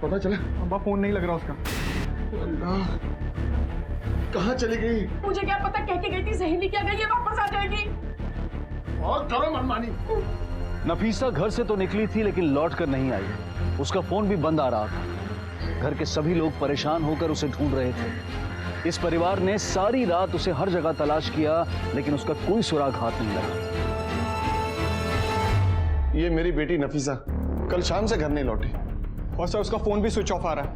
पता चला? अब्बा फोन नहीं लग रहा उसका। अल्लाह, कहाँ चली गई? मुझे क्या पता, कह के गई थी सहेली क्या गई है, वापस आ जाएगी। और करो मनमानी। नफीसा घर से तो निकली थी लेकिन लौट कर नहीं आई। उसका फोन भी बंद आ रहा था। घर के सभी लोग परेशान होकर उसे ढूंढ रहे थे। इस परिवार ने सारी रात उसे हर जगह तलाश किया लेकिन उसका कोई सुराग हाथ नहीं लगा। ये मेरी बेटी नफीसा कल शाम से घर नहीं लौटी और सर उसका फोन भी स्विच ऑफ आ रहा है।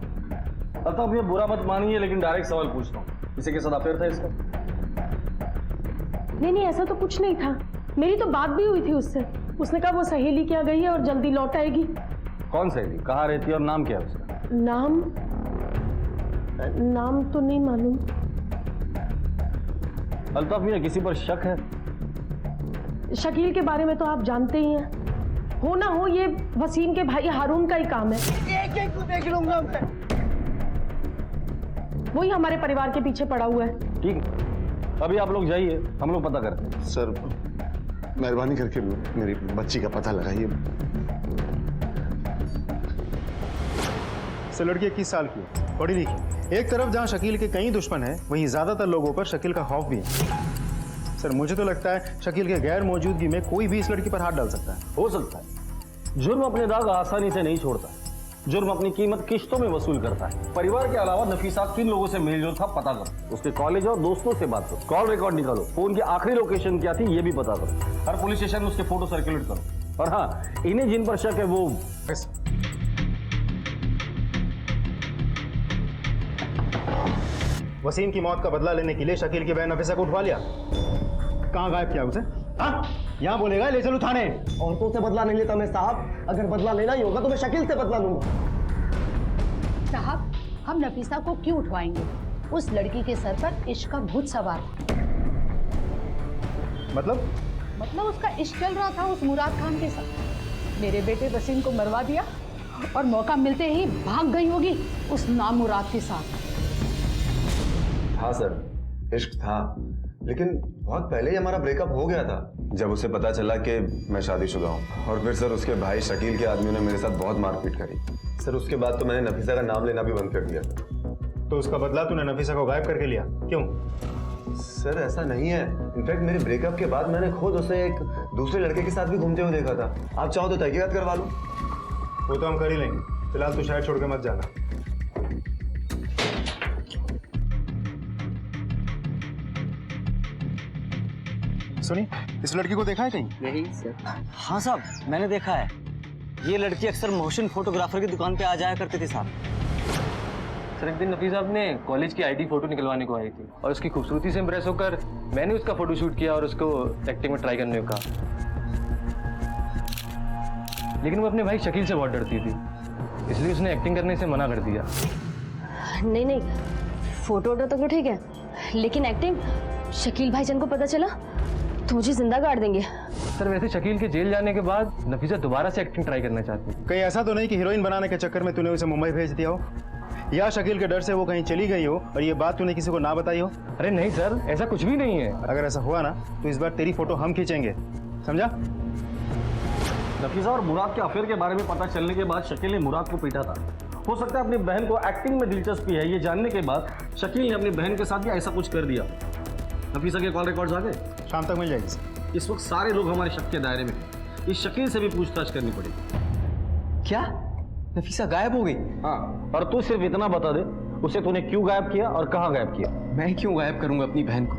अब ये बुरा मत मानिए लेकिन डायरेक्ट सवाल पूछता हूँ, इसी के साथ अफेयर था इसका? नहीं नहीं, ऐसा तो कुछ नहीं था। मेरी तो बात भी हुई थी उससे। उसने कहा वो सहेली क्या गई है और जल्दी लौट आएगी। कौन सहेली, कहाँ रहती है और नाम क्या है उसका? नाम तो नहीं मालूम। अल्ताफ मियां, किसी पर शक है? शकील के बारे में तो आप जानते ही हैं। हो ना हो ये वसीम के भाई हारून का ही काम है। एक एक को देख लूंगा मैं। वही हमारे परिवार के पीछे पड़ा हुआ है। ठीक है, अभी आप लोग जाइए, हम लोग पता करते हैं। सर मेहरबानी करके मेरी बच्ची का पता लगाइए। सर लड़की 21 साल की है, पढ़ी लिखी। एक तरफ जहां शकील के कई दुश्मन हैं, वहीं ज्यादातर लोगों पर शकील का खौफ भी है। सर मुझे तो लगता है शकील के गैर मौजूदगी में कोई भी इस लड़की पर हाथ डाल सकता है। हो सकता है। जुर्म अपने दाग आसानी से नहीं छोड़ता। जुर्म अपनी कीमत किश्तों में वसूल करता है। परिवार के अलावा नफीसा किन लोगों से मेलजोल था पता करो, उसके कॉलेज और दोस्तों से बात करो, कॉल रिकॉर्ड निकालो, फोन की आखिरी लोकेशन क्या थी ये भी पता करो, हर पुलिस स्टेशन में उसके फोटो सर्कुलेट करो। और हाँ, इन्हें जिन पर शक है वो वसीम की मौत का बदला लेने के लिए शकील की बहन नफीसा को उठवा लिया। कहाँ गायब किया उसे? हाँ, यहाँ बोलेगा ले चलो थाने। औरतों से बदला नहीं लेता मैं साहब। अगर बदला लेना ही होगा तो मैं शकील से बदला लूंगा। साहब, हम नफीसा को क्यों उठवाएंगे? उस लड़की के सर पर इश्क का भूत सवार। मतलब उसका इश्क चल रहा था उस मुराद खान के साथ। मेरे बेटे वसीम को मरवा दिया और मौका मिलते ही भाग गई होगी उस नाम मुराद के साथ। हाँ सर, इश्क था, लेकिन बहुत पहले ही हमारा ब्रेकअप हो गया था जब उसे पता चला कि मैं शादीशुदा हूँ। और फिर सर उसके भाई शकील के आदमियों ने मेरे साथ बहुत मारपीट करी। सर उसके बाद तो मैंने नफीसा का नाम लेना भी बंद कर दिया। तो उसका बदला तूने नफीसा को गायब करके लिया, क्यों? सर ऐसा नहीं है। इनफैक्ट मेरे ब्रेकअप के बाद मैंने खुद उसे एक दूसरे लड़के के साथ भी घूमते हुए देखा था। आप चाहो तो तहकीकात करवा लूँ। वो तो हम कर ही लेंगे, फिलहाल तू शहर छोड़ के मत जाना। सुनी, इस लड़की को देखा है कहीं? नहीं सर। हाँ साहब, मैंने देखा है। ये लड़की अक्सर मोशन फोटोग्राफर की दुकान पे आ जाया करती थी साहब। सर एक दिन नफीसा अपने कॉलेज की आईडी फोटो निकलवाने को आई थी और उसकी खूबसूरती से इम्प्रेस होकर मैंने उसका फोटो शूट किया और उसको एक्टिंग में ट्राई करने को कहा। लेकिन वो अपने भाई शकील से बहुत डरती थी, इसलिए उसने एक्टिंग करने से मना कर दिया। नहीं नहीं, फोटो तो ठीक है, लेकिन एक्टिंग शकील भाईजान को पता चला तो मुझे जिंदा गाड़ देंगे। सर वैसे शकील के जेल जाने के बाद नफीसा दोबारा से एक्टिंग ट्राई करना चाहती है। कहीं ऐसा तो नहीं कि हीरोइन बनाने के चक्कर में तूने उसे मुंबई भेज दिया हो, या शकील के डर से वो कहीं चली गई हो और ये बात तूने किसी को ना बताई हो? अरे नहीं सर, ऐसा कुछ भी नहीं है। अगर ऐसा हुआ ना तो इस बार तेरी फोटो हम खींचेंगे, समझा? नफीसा और मुराद के अफेयर के बारे में पता चलने के बाद शकील ने मुराद को पीटा था। हो सकता है अपनी बहन को एक्टिंग में दिलचस्पी है, ये जानने के बाद शकील ने अपनी बहन के साथ भी ऐसा कुछ कर दिया। नफीसा के कॉल रिकॉर्ड्स आ गए? शाम तक मिल जाएगी। इस वक्त सारे लोग हमारे शक के दायरे में हैं। इस शकील से भी पूछताछ करनी पड़ेगी। क्या नफीसा गायब हो गई? हाँ, और तू सिर्फ इतना बता दे उसे तूने क्यों गायब किया और कहाँ गायब किया? मैं क्यों गायब करूंगा अपनी बहन को?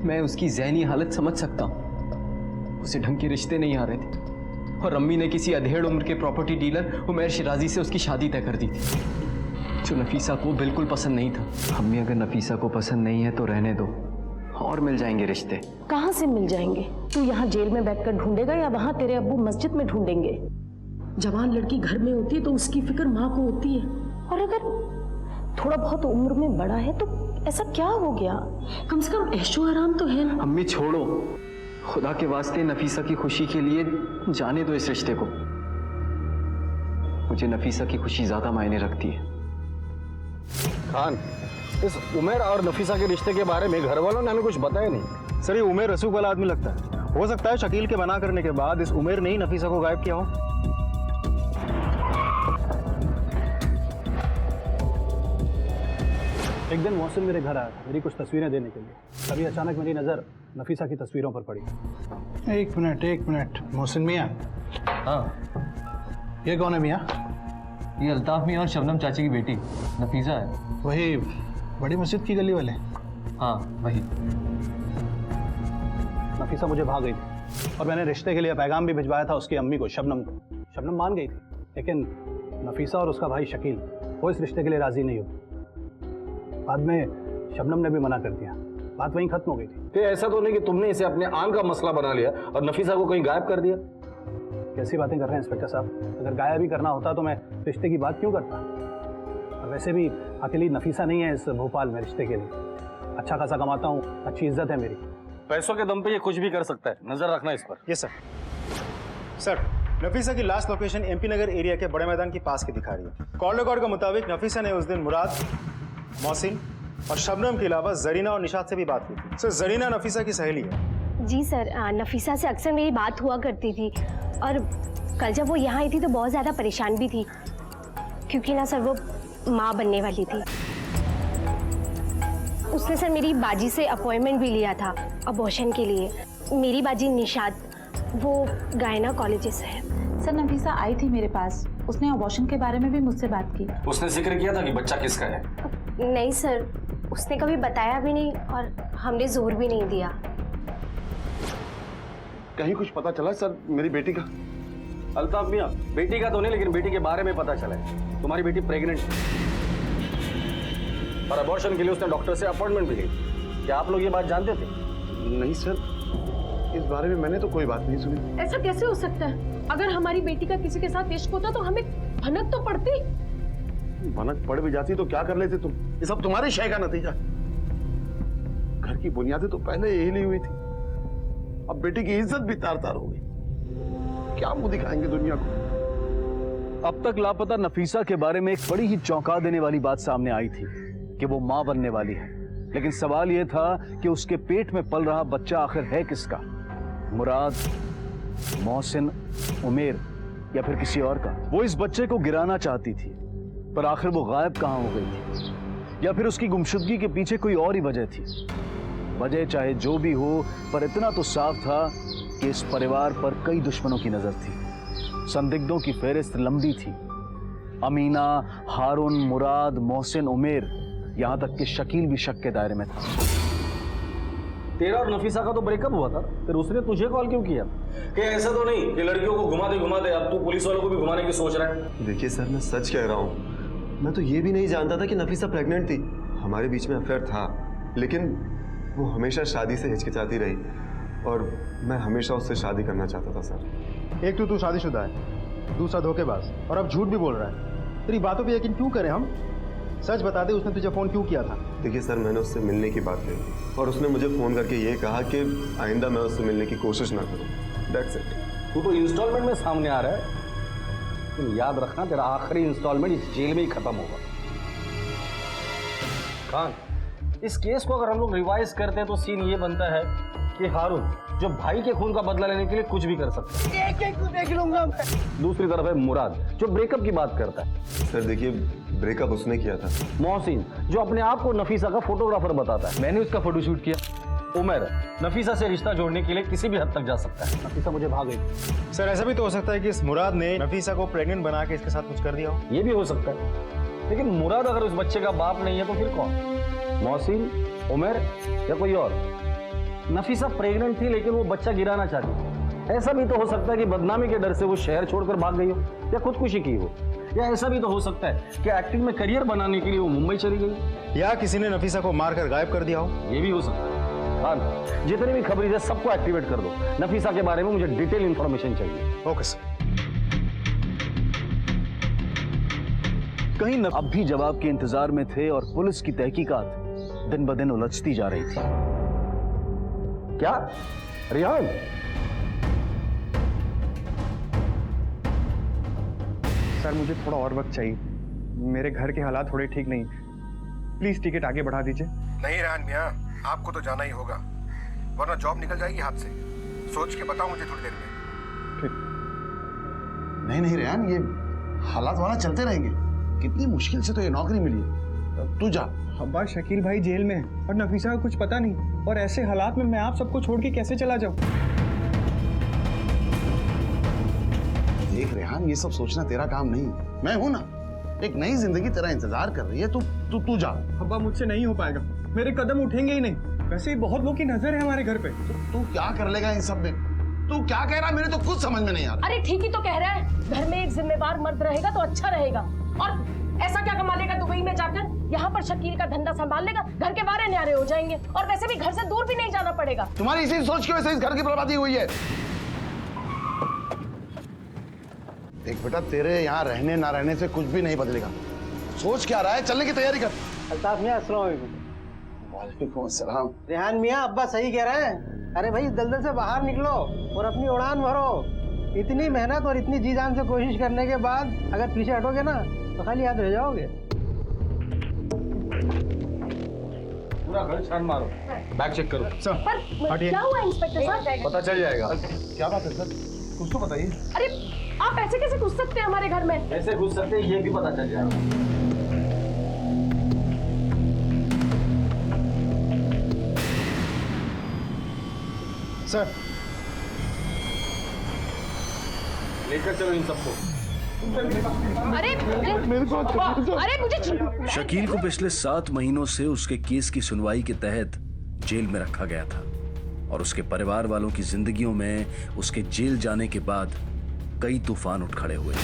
मैं उसकी ज़हनी हालत समझ सकता हूँ। उसे ढंग के रिश्ते नहीं आ रहे थे और अम्मी ने किसी अधेड़ उम्र के प्रॉपर्टी डीलर उमैर शिराजी से उसकी शादी तय कर दी थी, जो नफीसा को बिल्कुल पसंद नहीं था। अम्मी अगर नफीसा को पसंद नहीं है तो रहने दो, और मिल जाएंगे रिश्ते। कहाँ से मिल जाएंगे? तू यहाँ जेल में बैठकर ढूंढेगा या वहाँ तेरे अब्बू मस्जिद में ढूंढेंगे? जवान लड़की घर में होती है तो उसकी फिक्र माँ को होती है, और अगर थोड़ा बहुत उम्र में बड़ा है तो ऐसा क्या हो गया? कम से कम ऐशो आराम तो है ना। अम्मी छोड़ो, खुदा के वास्ते नफीसा की खुशी के लिए जाने दो इस रिश्ते को। मुझे नफीसा की खुशी ज्यादा मायने रखती है। खान, इस उमर और नफीसा के रिश्ते के बारे में घर वालों ने हमें कुछ बताया नहीं। सर ये उमेर रसूख वाला आदमी लगता है। हो सकता है शकील के मना करने के बाद इस उमेर ने ही नफीसा को गायब किया हो। एक दिन मोहसिन मेरे घर आया था मेरी कुछ तस्वीरें देने के लिए। तभी अचानक मेरी नज़र नफीसा की तस्वीरों पर पड़ी। एक मिनट मोहसिन मियाँ। हाँ, ये कौन है मियाँ? ये अल्ताफ मियाँ और शबनम चाची की बेटी नफीसा है। वही बड़ी मस्जिद की गली वाले? हाँ वही। नफीसा मुझे भाग गई थी और मैंने रिश्ते के लिए पैगाम भी भिजवाया था उसकी अम्मी को, शबनम को। शबनम मान गई थी, लेकिन नफीसा और उसका भाई शकील वो इस रिश्ते के लिए राजी नहीं हुए। बाद में शबनम ने भी मना कर दिया, बात वहीं खत्म हो गई थी। तो ऐसा तो नहीं कि तुमने इसे अपने आन का मसला बना लिया और नफीसा को कहीं गायब कर दिया? कैसी बातें कर रहे हैं इंस्पेक्टर साहब? अगर गायब ही करना होता तो मैं रिश्ते की बात क्यों करता? और वैसे भी अकेली नफीसा नहीं है इस भोपाल में रिश्ते के लिए। अच्छा खासा कमाता हूँ, अच्छी इज्जत है मेरी। पैसों के दम पे ये कुछ भी कर सकता है, नजर रखना इस पर। Yes sir. नफीसा की last location MP Nagar area के बड़े मैदान के पास की दिखा रही है। कॉल रिकॉर्ड के मुताबिक नफीसा ने उस दिन मुराद, मोहसिन और शबनम के अलावा जरीना और निशात से भी बात की थी। सर जरीना नफीसा की सहेली है। जी सर, नफीसा से अक्सर मेरी बात हुआ करती थी और कल जब वो यहाँ आई थी तो बहुत ज़्यादा परेशान भी थी, क्योंकि ना सर वो माँ बनने वाली थी। उसने सर मेरी बाजी से अपॉइंटमेंट भी लिया था अबॉर्शन के लिए। मेरी बाजी निशात, वो गायनाकोलॉजिस्ट से है। सर नफीसा आई थी मेरे पास, उसने अबॉर्शन के बारे में भी मुझसे बात की। उसने जिक्र किया था कि बच्चा किसका है? नहीं सर, उसने कभी बताया भी नहीं और हमने जोर भी नहीं दिया। कहीं कुछ पता चला सर मेरी बेटी का? अल्ताफ मियाँ, बेटी का तो नहीं, लेकिन बेटी के बारे में पता चला है। तुम्हारी बेटी प्रेग्नेंट है और अबॉर्शन के लिए उसने डॉक्टर से अपॉइंटमेंट भी ली। क्या आप लोग ये बात जानते थे? नहीं सर, इस बारे में मैंने तो कोई बात नहीं सुनी। ऐसा कैसे हो सकता है? अगर हमारी बेटी का किसी के साथ इश्क होता तो हमें भनक तो पड़ती। भनक पड़ भी जाती तो क्या कर लेते तुम? ये सब तुम्हारी शय का नतीजा। घर की बुनियादें तो पहले यही ली हुई थी, अब बेटी की इज्जत भी तार तार हो गई। क्या मुंह दिखाएंगे दुनिया को? अब तक लापता नफीसा के बारे में एक बड़ी ही चौंका देने वाली बात सामने आई थी कि वो मां बनने वाली है। लेकिन सवाल यह था कि उसके पेट में पल रहा बच्चा आखिर है किसका? मुराद, मोहसिन, उमेर या फिर किसी और का? वो इस बच्चे को गिराना चाहती थी, पर आखिर वो गायब कहां हो गई थी? या फिर उसकी गुमशुदगी के पीछे कोई और ही वजह थी? वजह चाहे जो भी हो, पर इतना तो साफ था कि इस परिवार पर कई दुश्मनों की नजर थी। संदिग्धों की फेहरिस्त लंबी थी। अमीना, हारून, मुराद, मोहसिन, उमेर, यहां तक कि शकील भी शक के दायरे में था। तेरा और नफीसा का तो ब्रेकअप हुआ था, फिर उसने तुझे कॉल क्यों किया? कि ऐसा तो नहीं कि लड़कियों को घुमाते अब तू पुलिस वालों को भी घुमाने की सोच रहा है? देखिए सर, मैं सच कह रहा हूँ। मैं तो ये भी नहीं जानता था कि नफीसा प्रेग्नेंट थी। हमारे बीच में अफेयर था, लेकिन वो हमेशा शादी से हिचकिचाती रही और मैं हमेशा उससे शादी करना चाहता था सर। एक तो तू शादीशुदा है, दूसरा धोखेबाज, और अब झूठ भी बोल रहा है। तेरी बातों पे यकीन क्यों करें हम? सच बता दे, उसने तुझे फोन क्यों किया था? देखिए सर, मैंने उससे मिलने की बात कही और उसने मुझे फोन करके ये कहा कि आइंदा मैं उससे मिलने की कोशिश ना करूं। That's it. तू तो इंस्टॉलमेंट में सामने आ रहा है। तुम याद रखना, तेरा आखिरी इंस्टॉलमेंट इस जेल में ही खत्म होगा। खान, इस केस को अगर हम लोग रिवाइज करते हैं तो सीन ये बनता है कि हारून जो भाई के खून का बदला लेने के लिए कुछ भी कर सकता है। एक को देख लूंगा मैं। दूसरी तरफ है मुराद जो ब्रेकअप की बात करता है। सर देखिए, ब्रेकअप उसने किया था। मोहसिन जो अपने आप को नफीसा का फोटोग्राफर बताता है। मैंने उसका फोटोशूट किया। उमर नफीसा से रिश्ता जोड़ने के लिए किसी भी हद तक जा सकता है। नफीसा मुझे भाग गई। सर ऐसा भी तो हो सकता है कि इस मुराद ने नफीसा को प्रेग्नेंट बना के इसके साथ कुछ कर दिया हो। ये भी हो सकता है, लेकिन मुराद अगर उस बच्चे का बाप नहीं है तो फिर कौन? मोहसिन, उमर या कोई और? नफीसा प्रेग्नेंट थी लेकिन वो बच्चा गिराना चाहती थी। ऐसा भी तो हो सकता है कि बदनामी के डर से वो शहर छोड़कर भाग गई हो या खुदकुशी की हो, या ऐसा भी तो हो सकता है कि एक्टिंग में करियर बनाने के लिए वो मुंबई चली गई, या किसी ने नफीसा को मारकर गायब कर दिया हो। ये भी हो सकता है। हाँ, जितने भी खबरें सबको एक्टिवेट कर दो। नफीसा के बारे में मुझे डिटेल इंफॉर्मेशन चाहिए। Okay sir. कहीं अब भी जवाब के इंतजार में थे और पुलिस की तहकीकात दिन ब दिन उलझती जा रही थी। क्या रिहान? सर मुझे थोड़ा और वक्त चाहिए, मेरे घर के हालात थोड़े ठीक नहीं। प्लीज टिकट आगे बढ़ा दीजिए। नहीं रेहान मियाँ, आपको तो जाना ही होगा, वरना जॉब निकल जाएगी हाथ से। सोच के बताओ मुझे थोड़ी देर में। ठीक। नहीं रेहान, ये हालात वाला चलते रहेंगे। कितनी मुश्किल से तो ये नौकरी मिली है। तू जा। अब्बा शकील भाई जेल में है और नफीसा का कुछ पता नहीं, और ऐसे हालात में मैं आप सबको छोड़ के कैसे चला जाऊं? देख रेहान, ये सब सोचना तेरा काम नहीं, मैं हूं ना। एक नई जिंदगी तेरा इंतजार कर रही है, तू जा। अब्बा मुझसे नहीं हो पाएगा, मेरे कदम उठेंगे ही नहीं। वैसे ही बहुत लोग की नजर है हमारे घर पे। तू क्या कर लेगा इन सब में? तू क्या कह रहा है, मेरे तो कुछ समझ में नहीं आ रहा। अरे ठीक ही तो कह रहा है, घर में एक जिम्मेवार मर्द रहेगा तो अच्छा रहेगा। और ऐसा क्या कमा लेगा दुबई में जाकर? यहाँ पर शकील का धंधा संभाल लेगा, घर के बारे न्यारे हो जाएंगे, और वैसे भी घर से दूर भी नहीं जाना पड़ेगा। तुम्हारी इसी सोच की वजह से इस घर की बर्बादी हुई है। देख बेटा, तेरे यहाँ रहने ना रहने से कुछ भी नहीं बदलेगा। सोच क्या रहा है, चलने की तैयारी कर। अल्ताफ मियां, अस्सलाम वालेकुम। वालेकुम अस्सलाम। रेहान मियां, अब्बा सही कह रहे हैं। अरे भाई, दलदल से बाहर निकलो और अपनी उड़ान भरो। इतनी मेहनत और इतनी जी जान से कोशिश करने के बाद अगर पीछे हटोगे ना तो खाली हाथ रह जाओगे। पूरा घर छान मारो, बैग चेक करो। पर क्या हुआ इंस्पेक्टर साहब? पता चल जाएगा। क्या बात है सर, कुछ तो बताइए। अरे आप ऐसे कैसे घुस सकते हैं हमारे घर में? कैसे घुस सकते हैं ये भी पता चल जाएगा। सर, लेकर चलो इन सबको। अरे मुझे शकील को पिछले 7 महीनों से उसके केस की सुनवाई के तहत जेल में रखा गया था, और उसके परिवार वालों की जिंदगियों में उसके जेल जाने के बाद कई तूफान उठ खड़े हुए।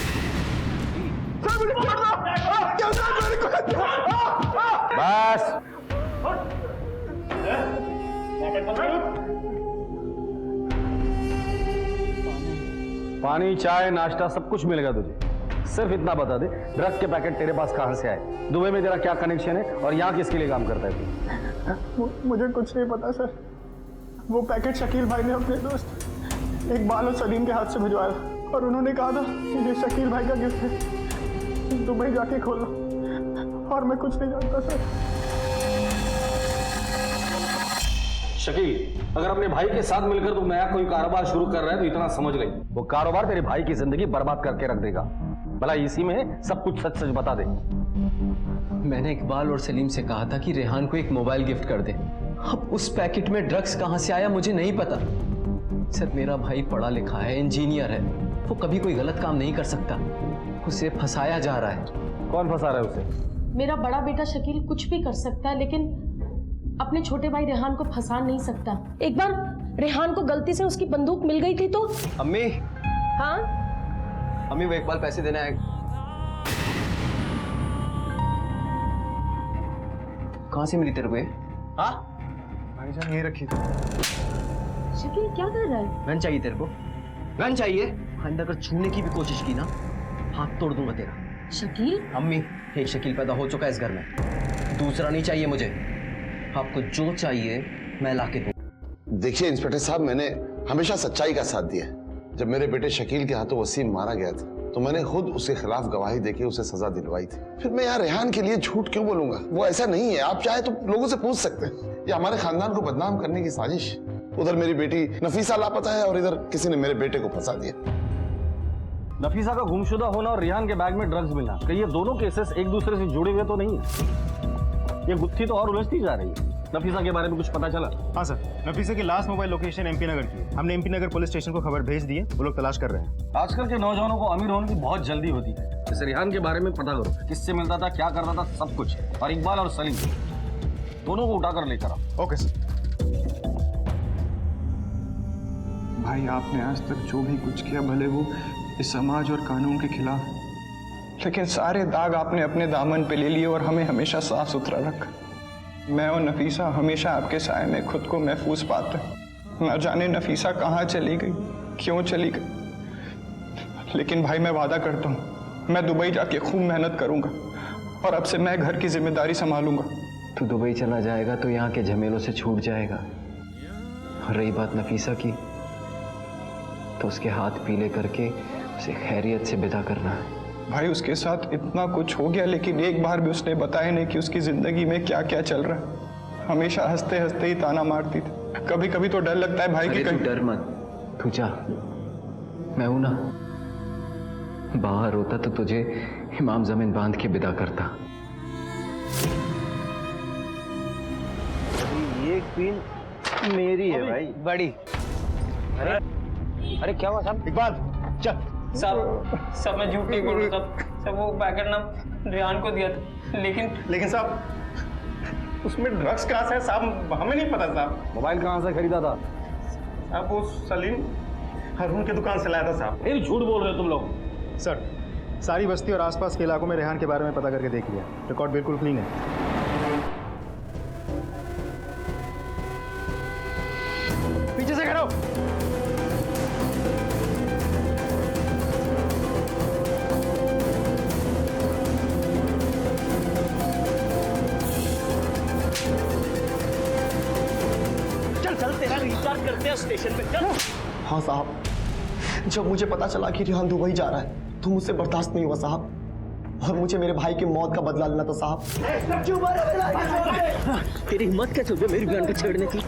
बस पानी, चाय, नाश्ता सब कुछ मिलेगा तुझे। सिर्फ इतना बता दे, ड्रग के पैकेट तेरे पास कहां से आए, दुबई में तेरा क्या कनेक्शन है, और यहाँ किसके लिए काम करता है तू? मुझे कुछ नहीं पता सर। वो पैकेट शकील भाई ने अपने दोस्त इकबाल और सलीम के हाथ से भिजवाया, और उन्होंने कहा था कि ये शकील भाई का गिफ्ट है, दुबई जाके खोलो। और मैं कुछ नहीं जानता सर। शकील, अगर अपने भाई के साथ मिलकर तू नया कोई कारोबार शुरू कर रहा है तो इतना समझ ले, वो कारोबार तेरे भाई की जिंदगी बर्बाद करके रख देगा। भला इसी में सब कुछ सच सच बता दे। मैंने इकबाल और सलीम से कहा था कि रेहान को एक मोबाइल गिफ्ट कर दे। अब उस पैकेट में ड्रग्स कहां से आया मुझे नहीं पता। सर, मेरा भाई पढ़ा लिखा है, इंजीनियर है, वो कभी कोई गलत काम नहीं कर सकता। उसे फंसाया जा रहा है। कौन फंसा रहा है उसे? मेरा बड़ा बेटा शकील कुछ भी कर सकता है, लेकिन अपने छोटे भाई रेहान को फंसा नहीं सकता। एक बार रेहान को गलती से उसकी बंदूक मिल गई थी तो। अम्मी। हाँ अम्मी, वो इकबाल पैसे देना है। कहां से मिली तेरे को? हाँ भाईजान, ये रखी थी। शकील क्या कर रहा है? गन चाहिए तेरे को? गन चाहिए? अंदर अगर छूने की भी कोशिश की ना, हाथ तोड़ दूंगा तेरा। शकील? अम्मी, एक शकील पैदा हो चुका है इस घर में, दूसरा नहीं चाहिए मुझे। आपको जो चाहिए मैं लाके दूं। देखिए इंस्पेक्टर साहब, मैंने हमेशा सच्चाई का साथ दिया है। जब मेरे बेटे शकील के हाथों वसीम मारा गया था तो मैंने खुद उसके खिलाफ गवाही देके उसे सजा दिलवाई थी। फिर मैं यहाँ रेहान के लिए झूठ क्यों बोलूंगा? वो ऐसा नहीं है। आप चाहे तो लोगों से पूछ सकते हैं। ये हमारे खानदान को बदनाम करने की साजिश। उधर मेरी बेटी नफीसा लापता है और इधर किसी ने मेरे बेटे को फंसा दिया। नफीसा का गुमशुदा होना और रेहान के बैग में ड्रग्स मिलना, कहीं ये दोनों केसेस एक दूसरे से जुड़े हुए तो नहीं है? ये गुत्थी तो और उलझती जा रही है। नफीसा के बारे में कुछ पता चला? हाँ सर, नफीसा की लास्ट मोबाइल लोकेशन एमपी नगर की है। हमने एमपी नगर पुलिस स्टेशन को खबर भेज दी है, वो लोग तलाश कर रहे हैं। आजकल के नौजवानों को अमीर होने की बहुत जल्दी होती है। जैसे रेहान के बारे में पता करो, किससे मिलता था, क्या करता था, सब कुछ। और इकबाल और सलीम दोनों को उठाकर लेकर आओ। Okay sir. भाई, आपने आज तक जो भी कुछ किया, भले वो इस समाज और कानून के खिलाफ, लेकिन सारे दाग आपने अपने दामन पे ले लिए और हमें हमेशा साफ सुथरा रखा। मैं और नफीसा हमेशा आपके साए में खुद को महफूज पाते। न जाने नफीसा कहाँ चली गई, क्यों चली गई, लेकिन भाई मैं वादा करता हूँ, मैं दुबई जाके खूब मेहनत करूंगा और अब से मैं घर की जिम्मेदारी संभालूंगा। तू दुबई चला जाएगा तो यहाँ के झमेलों से छूट जाएगा। और रही बात नफीसा की, तो उसके हाथ पीले करके उसे खैरियत से विदा करना है। भाई, उसके साथ इतना कुछ हो गया, लेकिन एक बार भी उसने बताया नहीं कि उसकी जिंदगी में क्या क्या चल रहा है। हमेशा हंसते हंसते ही ताना मारती थी। कभी कभी तो डर लगता है भाई कि तू डर मत, तू जा, मैं हूं ना। बाहर होता तो तुझे इमाम जमीन बांध के विदा करता। पिन मेरी है भाई, बड़ी। अरे क्या हुआ साहब? इकबाल चल। सब मैं झूठ नहीं बोल रहा सब वो पैकेट ना रेहान को दिया था, लेकिन साहब उसमें ड्रग्स कहाँ से है साहब, हमें नहीं पता साहब। मोबाइल कहाँ से खरीदा था? साहब वो सलीम हारून की दुकान से लाया था साहब। फिर झूठ बोल रहे हो तुम लोग। सर, सारी बस्ती और आसपास के इलाकों में रेहान के बारे में पता करके देख लिया, रिकॉर्ड बिल्कुल क्लीन है। पीछे से खड़ो। चल तेरा रिचार्ज करते हैं स्टेशन पे, चल। हाँ साहब, जब मुझे पता चला कि रेहान दुबई जा रहा है तो मुझसे बर्दाश्त नहीं हुआ साहब, और मुझे मेरे भाई की मौत का बदला लेना था साहब। तेरी हिम्मत कैसे हो मेरी बहन को छेड़ने की?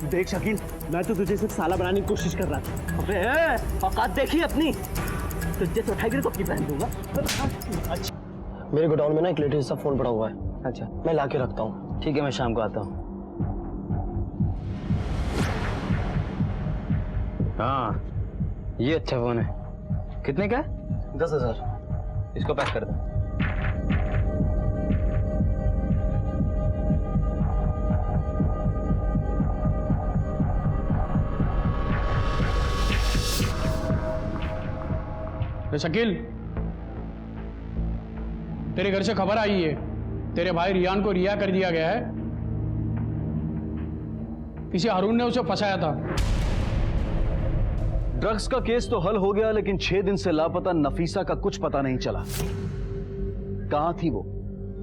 देख शकील, मैं तो तुझे सिर्फ साला बनाने की कोशिश कर रहा था। अबे औकात देखी अपनी, तुझे तो टाइगर को अपनी बहन दूंगा। अच्छा, मेरे गोडाउन में ना एक लेटेस्ट सा फोन पड़ा हुआ है। अच्छा, मैं ला के रखता हूँ। ठीक है, मैं शाम को आता हूँ। हाँ, ये अच्छा फोन है। कितने का है? 10,000। इसको पैक कर दो। शकील, तेरे घर से खबर आई है, तेरे भाई रियान को रिहा कर दिया गया है। किसी हारून ने उसे फंसाया था। ड्रग्स का केस तो हल हो गया, लेकिन 6 दिन से लापता नफीसा का कुछ पता नहीं चला। कहां थी वो,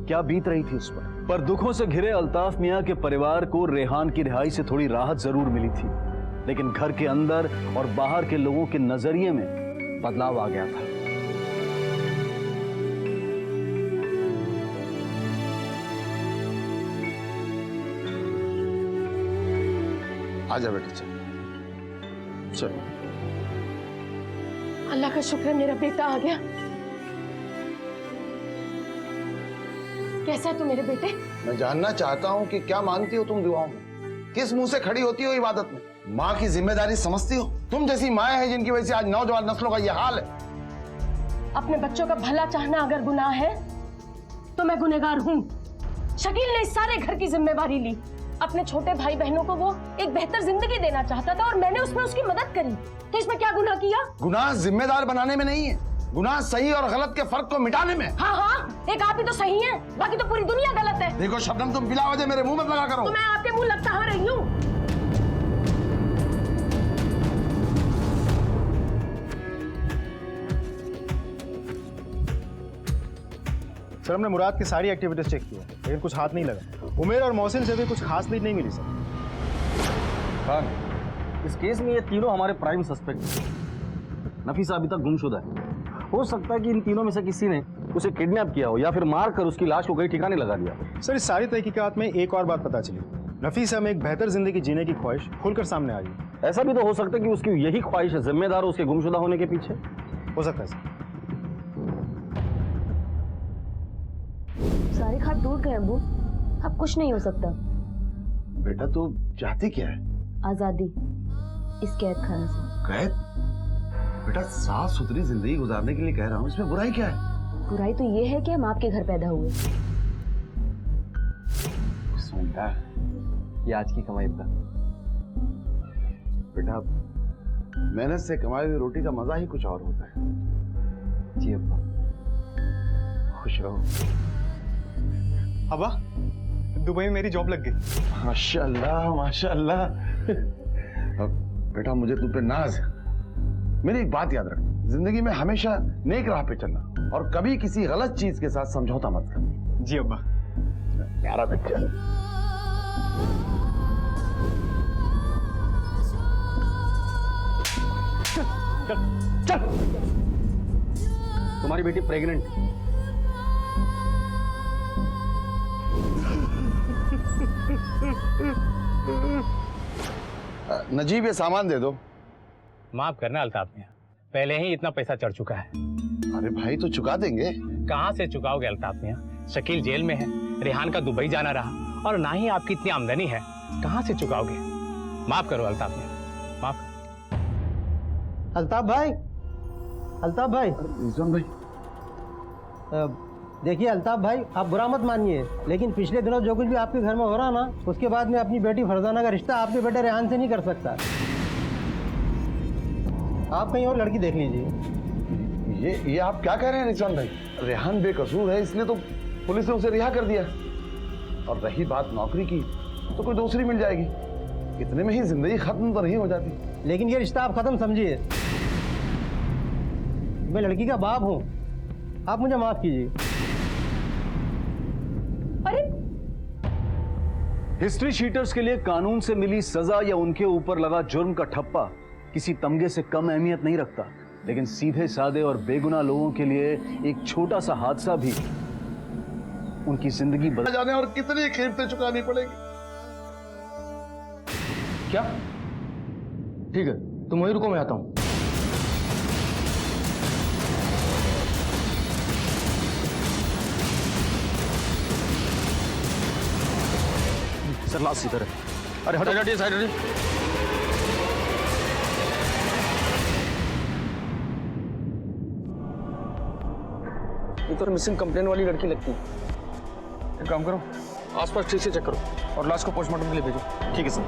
क्या बीत रही थी उस पर दुखों से घिरे अल्ताफ मियां के परिवार को रेहान की रिहाई से थोड़ी राहत जरूर मिली थी, लेकिन घर के अंदर और बाहर के लोगों के नजरिए में बदलाव आ गया था। आजा बेटा, चल चल। अल्लाह का शुक्र है मेरा बेटा आ गया। कैसा है तू मेरे बेटे? मैं जानना चाहता हूँ कि क्या मांगती हो तुम दुआओं में, किस मुंह से खड़ी होती हो इबादत में? माँ की जिम्मेदारी समझती हो? तुम जैसी माएं हैं जिनकी वजह से आज नौजवान नस्लों का यह हाल है। अपने बच्चों का भला चाहना अगर गुनाह है तो मैं गुनहगार हूँ। शकील ने इस सारे घर की जिम्मेवारी ली। अपने छोटे भाई बहनों को वो एक बेहतर जिंदगी देना चाहता था और मैंने उसमें उसकी मदद करी, तो इसमें क्या गुनाह किया? गुनाह जिम्मेदार बनाने में नहीं है, गुनाह सही और गलत के फर्क को मिटाने में। हाँ हाँ, एक आप ही तो सही है, बाकी तो पूरी दुनिया गलत है। देखो शबनम, तुम बिला वजह मेरे मुंह मत लगा करो। तो मैं आपके मुंह लगता आ रही हूँ। सर, हमने मुराद की सारी एक्टिविटीज चेक की है, लेकिन कुछ हाथ नहीं लगा। उमेर और मोहसिन से भी कुछ खास लीड नहीं मिली सर। खान, इस केस में ये तीनों हमारे प्राइम सस्पेक्ट हैं। नफीसा अभी तक गुमशुदा है। हो सकता है कि इन तीनों में से किसी ने उसे किडनैप किया हो या फिर मार कर उसकी लाश को कहीं ठिकाने लगा दिया। सर, इस सारी तहकीकात में एक और बात पता चली। नफीसा में एक बेहतर जिंदगी जीने की ख्वाहिश खुलकर सामने आई। ऐसा भी तो हो सकता है कि उसकी यही ख्वाहिश है जिम्मेदार हो उसके गुमशुदा होने के पीछे। हो सकता है सर। सारे खाट टूट गए अब्बू, अब कुछ नहीं हो सकता। बेटा तू चाहती क्या है? आजादी इस कैद खाने से। कैद? बेटा साफ सुथरी जिंदगी गुजारने के लिए कह रहा हूँ, इसमें बुराई क्या है? बुराई तो ये है कि हम आपके घर पैदा हुए। सुनता ये आज की कमाई का बेटा, मेहनत से कमाई हुई रोटी का मजा ही कुछ और होता है। जी अब्बा, खुश रहो। अब्बा, दुबई में मेरी जॉब लग गई। माशाअल्लाह माशाअल्लाह। अब बेटा मुझे तुम पे नाज है। मेरी एक बात याद रख, जिंदगी में हमेशा नेक राह पे चलना और कभी किसी गलत चीज के साथ समझौता मत करना। जी अब्बा। प्यारा बच्चा। चल चल, तुम्हारी बेटी प्रेग्नेंट। नजीब ये सामान दे दो। माफ करना अल्ताफ मियां, पहले ही इतना पैसा चढ़ चुका है। अरे भाई तो चुका देंगे। कहाँ से चुकाओगे अल्ताफ मियां? शकील जेल में है, रेहान का दुबई जाना रहा और ना ही आपकी इतनी आमदनी है। कहाँ से चुकाओगे? माफ करो अल्ताफ ने, माफ करो। अल्ताफ भाई, अल्ताफ भाई, रिजवान भाई, देखिए अल्ताफ भाई, आप बुरा मत मानिए, लेकिन पिछले दिनों जो कुछ भी आपके घर में हो रहा ना, उसके बाद मैं अपनी बेटी फरजाना का रिश्ता आपके बेटे रेहान से नहीं कर सकता। आप कहीं और लड़की देख लीजिए। ये आप क्या कह रहे हैं रिजवान भाई? रेहान बेकसूर है, इसलिए तो पुलिस ने उसे रिहा कर दिया। और रही बात नौकरी की, तो कोई दूसरी मिल जाएगी, इतने में ही जिंदगी खत्म तो नहीं हो जाती। लेकिन ये रिश्ता आप खत्म समझिए। मैं लड़की का बाप हूँ, आप मुझे माफ कीजिए। अरे हिस्ट्री शीटर्स के लिए कानून से मिली सजा या उनके ऊपर लगा जुर्म का ठप्पा किसी तमगे से कम अहमियत नहीं रखता, लेकिन सीधे साधे और बेगुनाह लोगों के लिए एक छोटा सा हादसा भी उनकी जिंदगी बदल जाने और कितनी कीमतें चुकानी पड़ेगी। क्या? ठीक है, तुम वहीं रुको, मैं आता हूं। सर लास्ट इधर है। अरे हटिए साइड हटिए। ये तो मिसिंग कंप्लेन वाली लड़की लगती है। एक काम करो, आसपास ठीक से चेक करो और लाश को पोस्टमार्टम के लिए भेजो। ठीक है सर।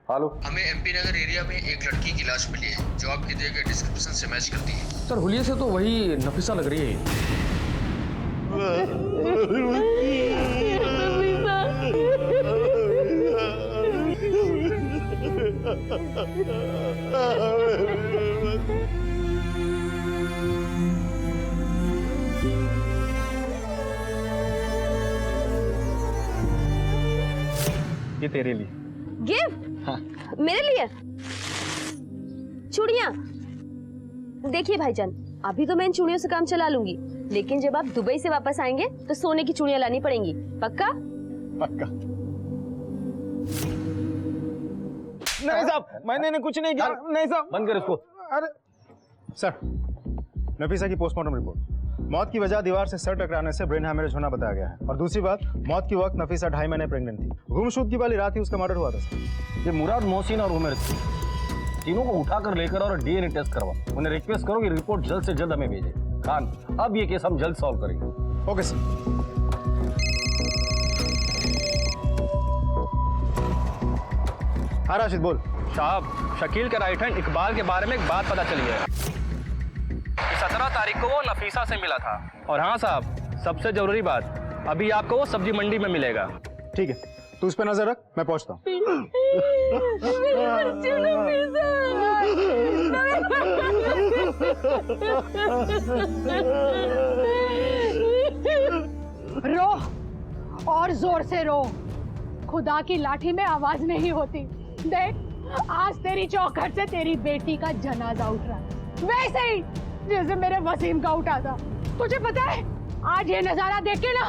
हेलो, हमें एमपी नगर एरिया में एक लड़की की लाश मिली है जो आपके दिए गए डिस्क्रिप्शन से मैच करती है। सर हुलिये से तो वही नफीसा लग रही है। ये तेरे लिए गिफ्ट। हाँ। मेरे लिए चूड़ियां। देखिए भाईजान, अभी तो मैं इन चूड़ियों से काम चला लूंगी, लेकिन जब आप दुबई से वापस आएंगे तो सोने की चूड़ियां लानी पड़ेंगी। पक्का? पक्का। नहीं साहब, मैंने कुछ नहीं किया। नहीं साहब, बंद कर इसको। अरे सर, नफीसा की पोस्टमार्टम रिपोर्ट। मौत की वजह दीवार से सर टकराने से ब्रेन हैमरेज होना बताया गया है। और दूसरी बात, मौत के वक्त नफीसा 2.5 महीने प्रेग्नेंट थी। गुमशुदगी वाली रात ही उसका मर्डर हुआ था सर। ये मुराद, मोहसिन और उमर तीनों को उठाकर लेकर और डीएनए टेस्ट करवा। उन्हें रिक्वेस्ट करो कि रिपोर्ट जल्द से जल्द हमें भेजे। खान, अब ये केस हम जल्द सॉल्व करेंगे। Okay sir. हाँ राशिद बोल। साहब, शकील के राइट हैंड इकबाल के बारे में एक बात पता चली है। 17 तारीख को वो नफीसा से मिला था। और हाँ साहब, सबसे जरूरी बात, अभी आपको वो सब्जी मंडी में मिलेगा। ठीक है, तू उस पर नजर रख, मैं पहुंचता हूँ। रो और जोर से रो, खुदा की लाठी में आवाज नहीं होती। देख, आज तेरी चौखट से तेरी बेटी का जनाजा उठ रहा है, वैसे ही जैसे मेरे वसीम का उठा था। तुझे पता है, आज ये नजारा देख के ना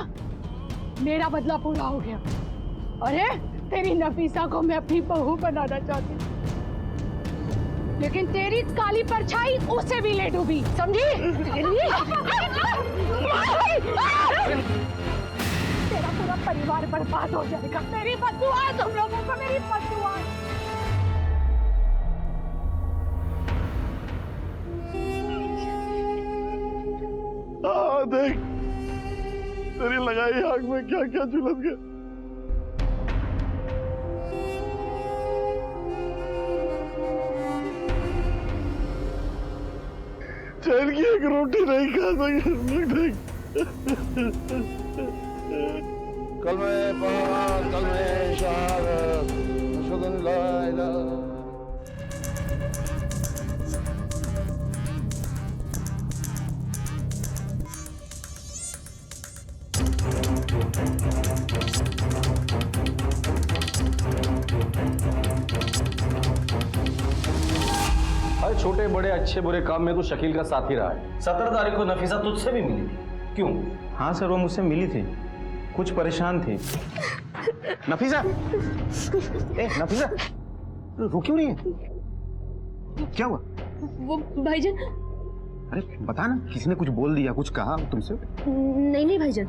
मेरा बदला पूरा हो गया। अरे तेरी नफीसा को मैं अपनी बहू बनाना चाहती हूँ, लेकिन तेरी काली परछाई उससे भी ले डूबी, समझी? तेरा पूरा परिवार बर्बाद हो जाएगा। मेरी बद्दुआ है तुम लोगों को, मेरी बद्दुआ। देख, तेरी लगाई आग में क्या क्या झुलस गया। चैन की एक रोटी नहीं खा सके। कल में पहाड़, कल में शहादत, अशहदु अन ला इलाहा। हर छोटे बड़े अच्छे बुरे काम में तो शकील का साथ ही रहा है। 17 तारीख को नफीसा तुझसे भी मिली थी, क्यों? हाँ सर, वो मुझसे मिली थी, कुछ परेशान थी। नफीसा, नफीसा, रो क्यों नहीं है? क्या हुआ? वो भाईजान। अरे बता ना, किसी ने कुछ बोल दिया, कुछ कहा तुमसे? नहीं भाईजान,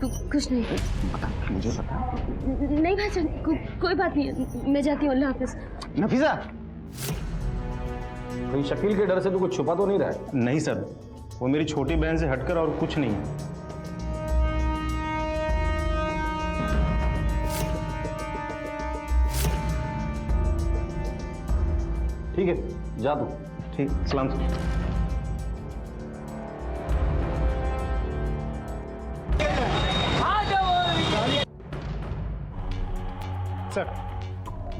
कुछ नहीं। बता, मुझे बता। नहीं भाईजान, कोई बात नहीं, मैं जाती हूँ, अल्लाह हाफिज। नफीसा, कहीं शकील के डर से तो कुछ छुपा तो नहीं रहा है? नहीं सर, वो मेरी छोटी बहन से हटकर और कुछ नहीं है। ठीक है, जा तू। ठीक, सलाम। सर,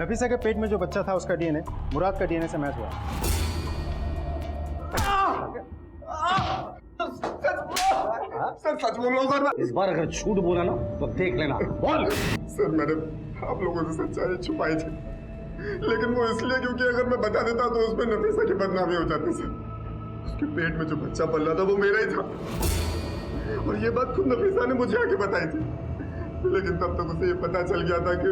नफीसा के पेट में जो बच्चा था उसका डीएनए मुराद का डीएनए से मैच हुआ। सर सच बोल रहा हूँ सर। इस बार अगर झूठ बोला ना तो देख लेना। बोल। सर मैंने आप लोगों से सच्चाई छुपाई थी, लेकिन वो इसलिए क्योंकि अगर मैं बता देता तो उसमें नफीसा की बदनामी हो जाती सर। उसके पेट में जो बच्चा पल रहा था वो मेरा ही था, और ये बात खुद नफीसा ने मुझे आके बताई थी, लेकिन तब तक उसे ये पता चल गया था कि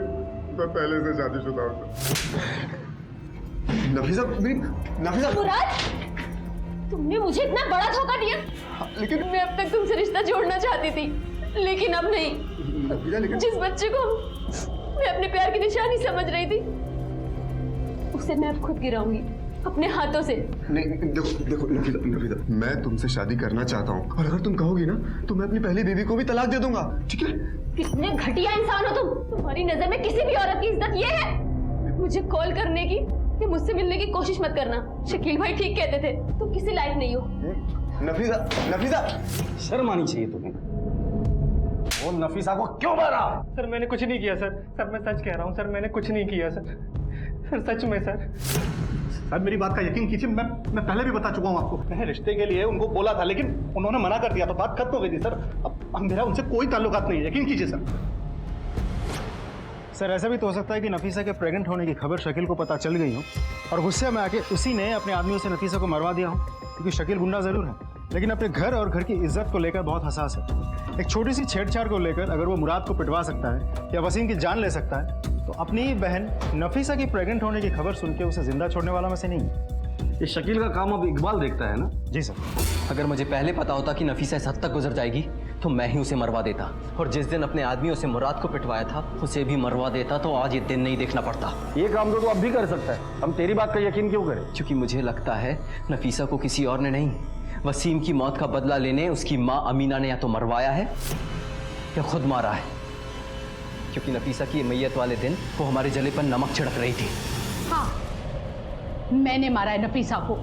मैं पहले से शादीशुदा हूँ। नफीसा मुराद, तुमने मुझे इतना बड़ा धोखा दिया। लेकिन मैं अब तक तुमसे रिश्ता जोड़ना चाहती थी, लेकिन अब नहीं। जिस बच्चे को मैं अपने प्यार की निशानी समझ रही थी, उसे मैं अब खुद गिराऊंगी अपने हाथों से। नहीं, देखो नफीसा, मैं तुमसे शादी करना चाहता हूँ, और अगर तुम कहोगी ना तो मैं अपनी पहली बीवी को भी तलाक दे दूंगा, ठीक है? कितने घटिया इंसान हो तुम। तुम्हारी नजर में किसी भी औरत की इज्जत ये है? मुझे कॉल करने की या मुझसे मिलने की कोशिश मत करना। शकील भाई ठीक कहते थे, तुम किसी लायक नहीं हो। नफीसा, शर्म आनी चाहिए तुम्हें। वो नफीसा को क्यों मारा? सर मैंने कुछ नहीं किया सर, मैं सच कह रहा हूँ सर, मैंने कुछ नहीं किया सर, सच में सर। सर मेरी बात का यकीन कीजिए, मैं पहले भी बता चुका हूँ आपको। मैंने रिश्ते के लिए उनको बोला था, लेकिन उन्होंने मना कर दिया, तो बात खत्म हो गई थी सर। अब मेरा उनसे कोई ताल्लुकात नहीं है, यकीन कीजिए सर। सर ऐसा भी तो हो सकता है कि नफीसा के प्रेग्नेंट होने की खबर शकील को पता चल गई हो, और गुस्से में आके उसी ने अपने आदमियों से नफीसा को मरवा दिया हो, क्योंकि शकील गुंडा जरूर है, लेकिन अपने घर और घर की इज्जत को लेकर बहुत हसास है। एक छोटी सी छेड़छाड़ को लेकर अगर वो मुराद को पिटवा सकता है या वसीम की जान ले सकता है, तो अपनी बहन नफीसा की प्रेग्नेंट होने की खबर सुन के उसे जिंदा छोड़ने वाला में से नहीं है। ये शकील का काम अब इकबाल देखता है ना? जी सर। अगर मुझे पहले पता होता कि नफीसा इस हद तक गुजर जाएगी तो मैं ही उसे मरवा देता, और जिस दिन अपने आदमियों से मुराद को पिटवाया था उसे भी मरवा देता, तो आज ये दिन नहीं देखना पड़ता। ये काम तो तू अब भी कर सकता है, हम तेरी बात का यकीन क्यों करें? क्योंकि मुझे लगता है नफीसा को किसी और ने नहीं, वसीम की मौत का बदला लेने उसकी माँ अमीना ने या तो मरवाया है या खुद मारा है, क्योंकि नफीसा की मैयत वाले दिन वो हमारे जले पर नमक छिड़क रही थी। हाँ, मैंने मारा है नफीसा को।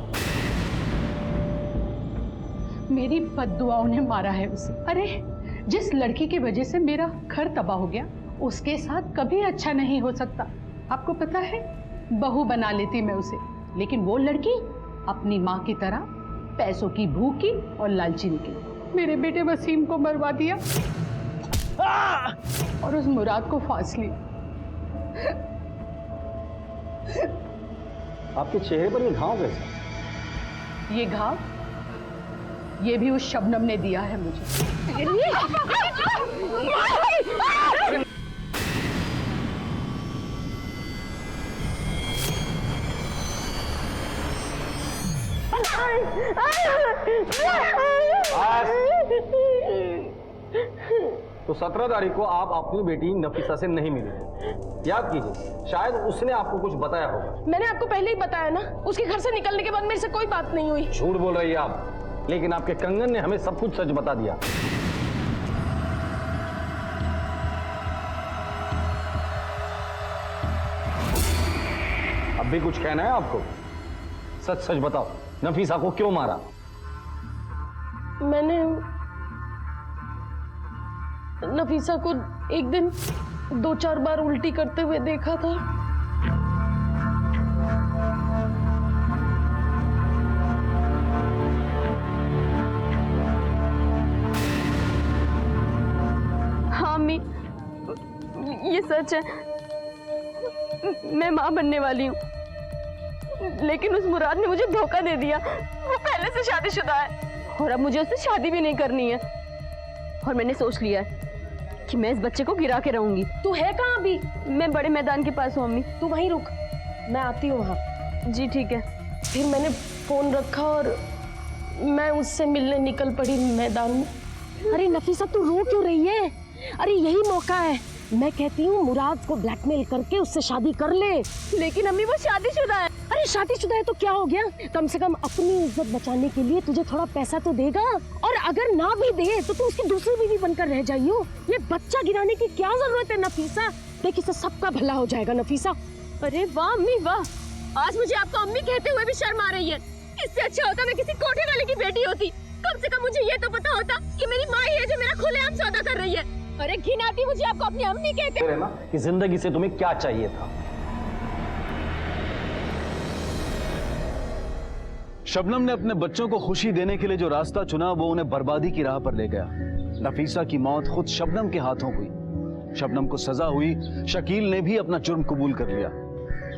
मेरी बद्दुआओं ने मारा है उसे। अरे जिस लड़की की वजह से मेरा घर तबाह हो गया, उसके साथ कभी अच्छा नहीं हो सकता। आपको पता है, बहू बना लेती मैं उसे, लेकिन वो लड़की अपनी माँ की तरह पैसों की भूखी और लालची निकली। मेरे बेटे वसीम को मरवा दिया और उस मुराद को फांस ली। आपके चेहरे पर ये घाव कैसा? ये घाव ये भी उस शबनम ने दिया है मुझे। तो 17 तारीख को आप अपनी बेटी नफीसा से नहीं मिले। याद कीजिए, शायद उसने आपको कुछ बताया होगा। मैंने आपको पहले ही बताया ना, उसके घर से निकलने के बाद मेरे से कोई बात नहीं हुई। झूठ बोल रही है आप, लेकिन आपके कंगन ने हमें सब कुछ सच बता दिया। अब भी कुछ कहना है आपको? सच सच बताओ, नफीसा को क्यों मारा? मैंने नफीसा को एक दिन 2-4 बार उल्टी करते हुए देखा था। हाँ अम्मी, ये सच है, मैं माँ बनने वाली हूँ, लेकिन उस मुराद ने मुझे धोखा दे दिया। वो पहले से शादीशुदा है और अब मुझे उससे शादी भी नहीं करनी है, और मैंने सोच लिया है कि मैं इस बच्चे को गिरा के रहूंगी। तू है कहाँ अभी? मैं बड़े मैदान के पास हूँ अम्मी, तू वहीं रुक, मैं आती हूँ वहाँ। जी ठीक है। फिर मैंने फोन रखा और मैं उससे मिलने निकल पड़ी मैदान में। अरे नफीसा तू रो क्यों रही है? अरे यही मौका है, मैं कहती हूँ मुराद को ब्लैकमेल करके उससे शादी कर ले। लेकिन अम्मी वो शादीशुदा है। अरे शादीशुदा है तो क्या हो गया, कम से कम अपनी इज्जत बचाने के लिए तुझे थोड़ा पैसा तो देगा। और अगर ना भी दे तो तू उसकी दूसरी बीवी बनकर रह जाइयो। ये बच्चा गिराने की क्या जरूरत है नफीसा? देख इससे सबका भला हो जाएगा नफीसा। अरे वाह अम्मी वाह, आज मुझे आपको अम्मी कहते हुए भी शर्म आ रही है। इससे अच्छा होता मैं किसी कोठे वाले की बेटी होती। कम से कम मुझे ये तो पता होता कि मेरी माँ ही है जो मेरा खुलेआम सौदा कर रही है। अरे घिन आती मुझे आपको अपनी अम्मी कहते हैं ना कि जिंदगी से तुम्हें क्या चाहिए था। शबनम ने अपने बच्चों को खुशी देने के लिए जो रास्ता चुना वो उन्हें बर्बादी की राह पर ले गया। नफीसा की मौत खुद शबनम के हाथों हुई। शबनम को सजा हुई, शकील ने भी अपना जुर्म कबूल कर लिया।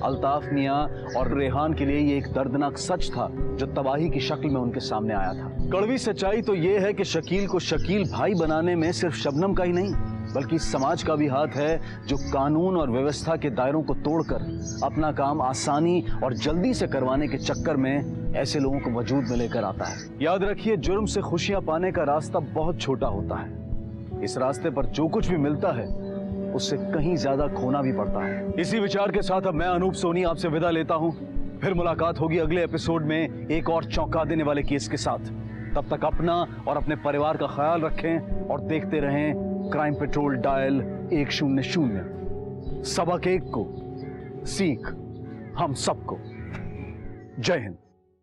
अल्ताफ मियां और रेहान के लिए ये एक दर्दनाक सच था जो तबाही की शक्ल में उनके सामने आया था। कड़वी सच्चाई तो ये है कि शकील को शकील भाई बनाने में सिर्फ शबनम का ही नहीं बल्कि समाज का भी हाथ है, जो कानून और व्यवस्था के दायरों को तोड़कर अपना काम आसानी और जल्दी से करवाने के चक्कर में ऐसे लोगों को वजूद में लेकर आता है। याद रखिए, जुर्म से खुशियां पाने का रास्ता बहुत छोटा होता है। इस रास्ते पर जो कुछ भी मिलता है उससे कहीं ज्यादा खोना भी पड़ता है। इसी विचार के साथ अब मैं अनूप सोनी आपसे विदा लेता हूं। फिर मुलाकात होगी अगले एपिसोड में एक और चौंका देने वाले केस के साथ। तब तक अपना और अपने परिवार का ख्याल रखें और देखते रहें क्राइम पेट्रोल डायल 100। सबक एक को सीख हम सबको। जय हिंद।